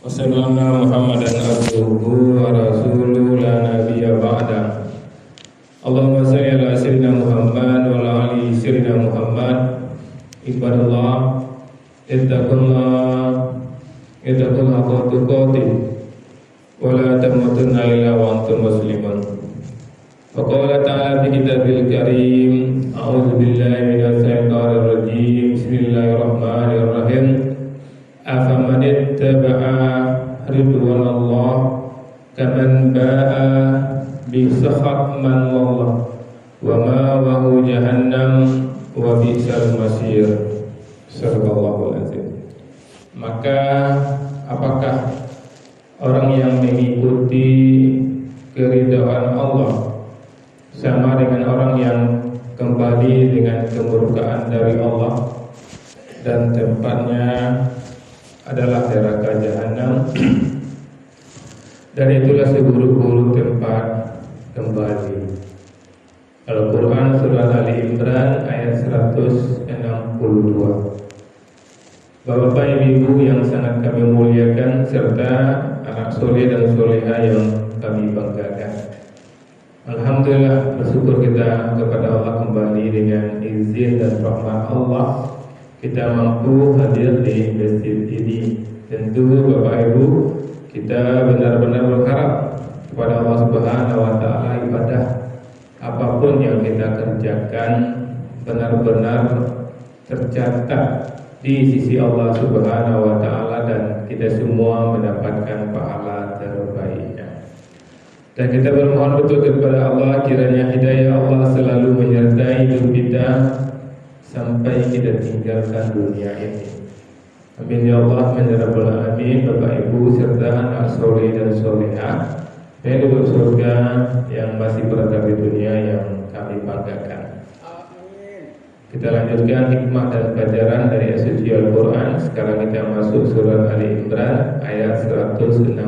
Wassalamu'alaikum Muhammadan abduhu wa rasuluhu la nabiyya ba'da. Allahumma salli ala sayyidina Muhammad wa ala ali sayyidina Muhammad. Ibadallah, ittaqullah haqqa tuqatih wa la tamutunna illa wa antum muslimun. Wa qala ta'ala fi kitabil karim, a'udzu billahi minasy syaithanir rajim. Bismillahirrahmanirrahim. Afaman ittaba'a ridwanallah kaman ba'a bi sakhat man wallah wa ma wahu jahannam wa bi'sal masir. Sallallahu alaihi. Maka apakah orang yang mengikuti keridhaan Allah sama dengan orang yang kembali dengan kemurkaan dari Allah dan tempatnya adalah neraka jahanam, dan itulah seburuk-buruk tempat kembali. Al-Quran Surah Ali Imran ayat 162. Bapak Ibu yang sangat kami muliakan, serta anak soleh dan soleha yang kami banggakan, alhamdulillah, bersyukur kita kepada Allah kembali dengan izin dan rahmat Allah kita mampu hadir di masjid ini. Tentu Bapak Ibu, kita benar-benar berharap kepada Allah Subhanahu wa taala ibadah apapun yang kita kerjakan benar-benar tercatat di sisi Allah Subhanahu wa taala dan kita semua mendapatkan pahala terbaiknya. Dan kita bermohon betul kepada Allah kiranya hidayah Allah selalu menyertai hidup kita sampai kita tinggalkan dunia ini. Amin ya Allah, ya Rabbal alamin. Bapak Ibu serta anak soleh dan solehah penduduk surga yang masih berada di dunia yang kami banggakan. Kita lanjutkan hikmah dan pelajaran dari suci Al-Quran. Sekarang kita masuk surat Ali Imran ayat 162.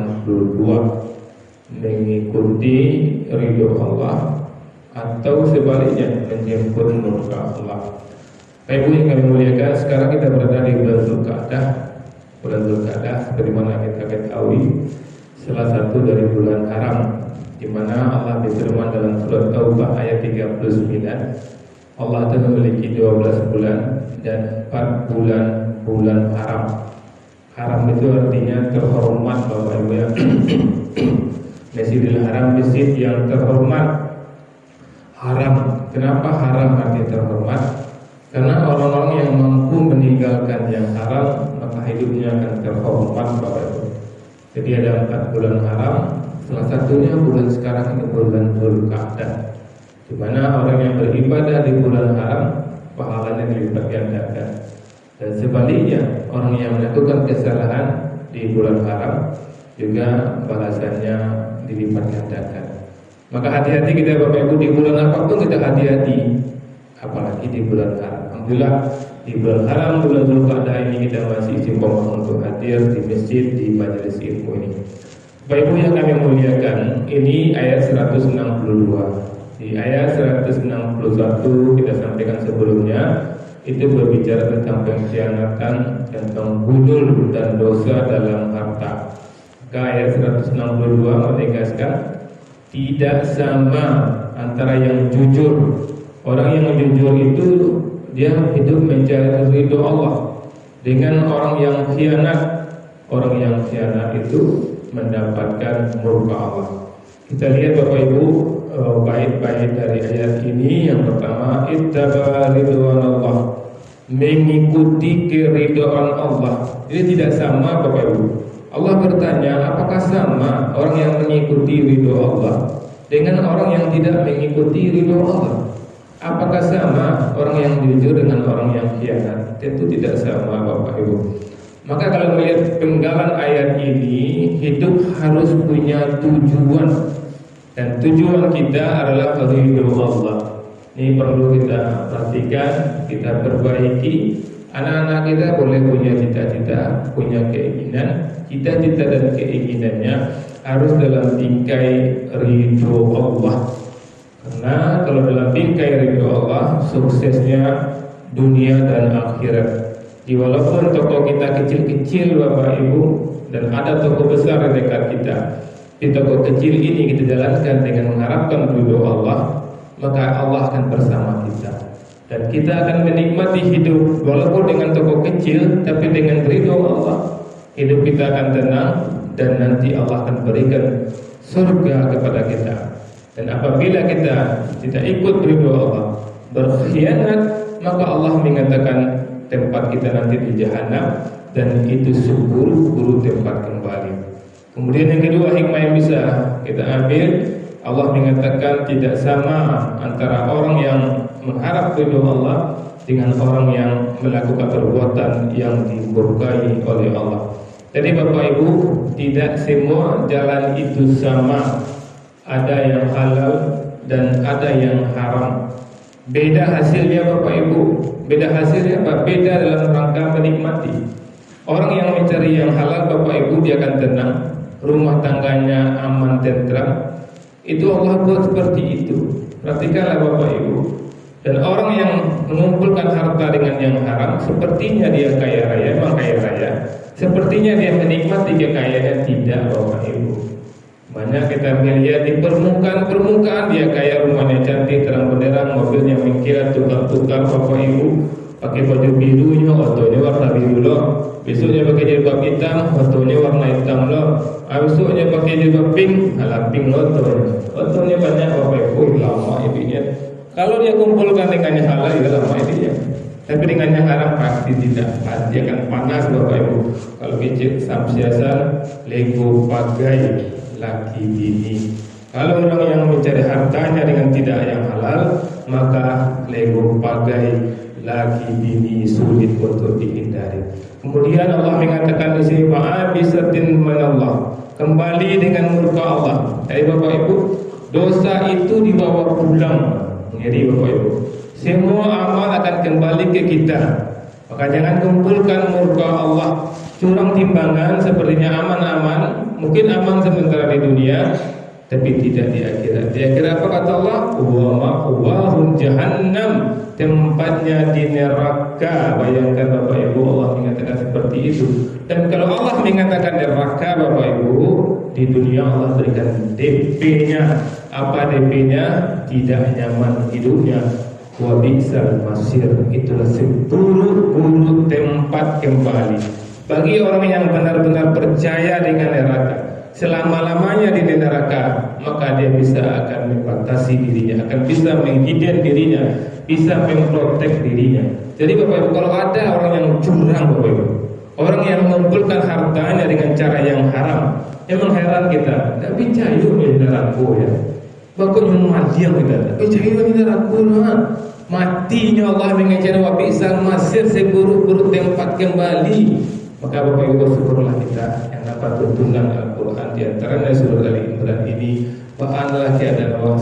Mengikuti ridho Allah atau sebaliknya menjemput murka Allah. Ibu yang kami muliakan, sekarang kita berada di bulan Dzulqa'dah. Bulan Dzulqa'dah seperti mana kita ketahui salah satu dari bulan haram, di mana Allah berfirman dalam surat Taubah ayat 39, Allah telah memiliki 12 bulan dan 4 bulan haram. Haram itu artinya terhormat, Bapak Ibu ya. Masjidil Haram, masjid yang terhormat. Haram. Kenapa haram artinya terhormat? Karena orang-orang yang mampu meninggalkan yang haram, maka hidupnya akan terhormat, Bapak Ibu. Jadi ada 4 bulan haram, salah satunya bulan sekarang ini bulan Dzulqa'dah, di mana orang yang beribadah di bulan haram pahalanya dilipat gandakan. Dan sebaliknya, orang yang melakukan kesalahan di bulan haram juga balasannya dilipat gandakan. Maka hati-hati kita Bapak Ibu, di bulan apapun kita hati-hati, apalagi di bulan haram. Alhamdulillah di bulan haram, bulan Dzulqa'dah ini kita masih istiqomah untuk hadir di masjid, di majelis ilmu ini. Bapak Ibu yang kami muliakan, ini ayat 162. Di ayat 161 kita sampaikan sebelumnya, itu berbicara tentang pengkhianatan, tentang ghulul dan dosa dalam harta. Maka ayat 162 menegaskan tidak sama antara yang jujur. Orang yang jujur itu dia hidup mencari ridho Allah, dengan orang yang khianat. Orang yang khianat itu mendapatkan murka Allah. Kita lihat Bapak Ibu bait-bait dari ayat ini. Yang pertama, ittaba ridwanallah, mengikuti keridhaan Allah. Ini tidak sama Bapak Ibu. Allah bertanya, apakah sama orang yang mengikuti ridho Allah dengan orang yang tidak mengikuti ridho Allah? Apakah sama orang yang jujur dengan orang yang khianat? Tentu tidak sama Bapak Ibu. Maka kalau melihat penggalan ayat ini, hidup harus punya tujuan, dan tujuan kita adalah ridho Allah. Ini perlu kita perhatikan, kita perbaiki. Anak-anak kita boleh punya cita-cita, punya keinginan. Cita-cita dan keinginannya harus dalam bingkai ridho Allah. Karena kalau dalam bingkai ridho Allah, suksesnya dunia dan akhirat. Walaupun toko kita kecil-kecil Bapak Ibu, dan ada toko besar di dekat kita, di toko kecil ini kita jalankan dengan mengharapkan ridho Allah, maka Allah akan bersama kita dan kita akan menikmati hidup walaupun dengan toko kecil, tapi dengan ridho Allah hidup kita akan tenang dan nanti Allah akan berikan surga kepada kita. Dan apabila kita tidak ikut ridho Allah, berkhianat, maka Allah mengatakan tempat kita nanti di jahanam, dan itu seburuk-buruk tempat kembali. Kemudian yang kedua hikmah yang bisa kita ambil, Allah mengatakan tidak sama antara orang yang mengharap ridho Allah dengan orang yang melakukan perbuatan yang dimurkai oleh Allah. Jadi Bapak Ibu, tidak semua jalan itu sama. Ada yang halal dan ada yang haram. Beda hasilnya Bapak Ibu. Beda hasilnya apa? Beda dalam rangka menikmati. Orang yang mencari yang halal Bapak Ibu, dia akan tenang, rumah tangganya aman tentram. Itu Allah buat seperti itu. Perhatikanlah Bapak Ibu. Dan orang yang mengumpulkan harta dengan yang haram, sepertinya dia kaya raya, memang kaya raya. Sepertinya dia menikmati kekayaan, tidak Bapak Ibu. Banyak kita melihat di permukaan dia kaya, rumahnya cantik, terang benderang, mobilnya mengkilat, tukar-tukar Bapak Ibu, pakai baju birunya, fotonya warna biru loh. Besoknya pakai jilbab hitam, fotonya warna hitam loh. Besoknya pakai jilbab pink, ala pink fotonya banyak Bapak Ibu, lama ibinya. Kalau dia kumpulkan dengan yang halal, ya lama ibinya. Tapi dengan yang haram pasti tidak, pasti akan panas Bapak Ibu. Kalau kecil samsiasan, lego pagai laki bini. Kalau orang yang mencari hartanya dengan tidak yang halal, maka lego pagai laki bini sulit untuk dihindari. Kemudian Allah mengatakan di sini ma'abisatin manallah, kembali dengan murka Allah. Jadi Bapak Ibu, dosa itu dibawa pulang. Jadi Bapak Ibu, semua amal akan kembali ke kita. Maka jangan kumpulkan murka Allah. Curang timbangan sepertinya aman-aman, mungkin aman sementara di dunia, tapi tidak di akhirat. Di akhirat apa kata Allah? Wa ma'wahum jahannam, tempatnya di neraka. Bayangkan Bapak Ibu, Allah mengatakan seperti itu. Dan kalau Allah mengatakan neraka Bapak Ibu, di dunia Allah berikan DP-nya. Apa DP-nya? Tidak nyaman hidupnya. Wa bi'sal masir, itulah seburuk-buruk tempat kembali. Bagi orang yang benar-benar percaya dengan neraka, selama-lamanya di neraka, maka dia bisa akan membatasi dirinya, akan bisa menghidden dirinya, bisa memprotek dirinya. Jadi Bapak Ibu, kalau ada orang yang curang Bapak Ibu, orang yang mengumpulkan hartanya dengan cara yang haram, memang heran kita, tapi cayu di neraka ya. Bapak yang mati yang kita, cayu di neraka matinya Allah mengajar wa bi'sal masir, seburuk-buruk tempat kembali. Maka Bapak Ibu bersyukurlah kita yang dapat tuntunan Al-Quran, di antaranya surah Al-Imran ini. Wa'anlah keadaan Allah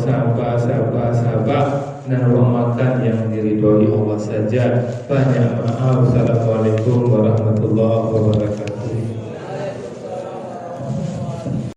sabar dan ruang makan yang diridhoi Allah saja. Banyak maaf. Assalamualaikum warahmatullahi wabarakatuh.